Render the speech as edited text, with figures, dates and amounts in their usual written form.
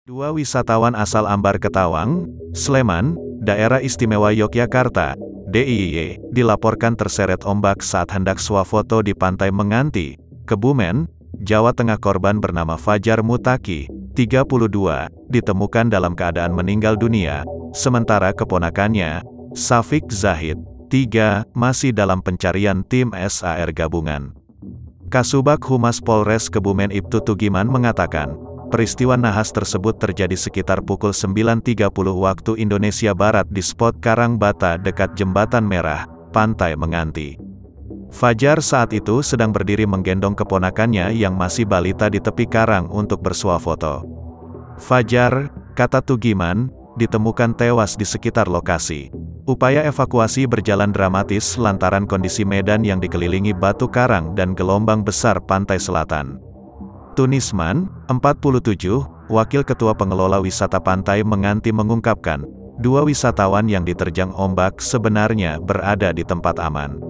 Dua wisatawan asal Ambar Ketawang, Sleman, Daerah Istimewa Yogyakarta, DIY, dilaporkan terseret ombak saat hendak swafoto di Pantai Menganti, Kebumen, Jawa Tengah. Korban bernama Fajar Mutaki, 32, ditemukan dalam keadaan meninggal dunia, sementara keponakannya, Safik Zahid, 3, masih dalam pencarian tim SAR gabungan. Kasubag Humas Polres Kebumen Ibtu Tugiman mengatakan, peristiwa nahas tersebut terjadi sekitar pukul 9.30 waktu Indonesia Barat di spot Karangbata dekat Jembatan Merah, Pantai Menganti. Fajar saat itu sedang berdiri menggendong keponakannya yang masih balita di tepi karang untuk bersuafoto. Fajar, kata Tugiman, ditemukan tewas di sekitar lokasi. Upaya evakuasi berjalan dramatis lantaran kondisi medan yang dikelilingi batu karang dan gelombang besar pantai selatan. Tunisman, 47, Wakil Ketua Pengelola Wisata Pantai Menganti mengungkapkan, dua wisatawan yang diterjang ombak sebenarnya berada di tempat aman.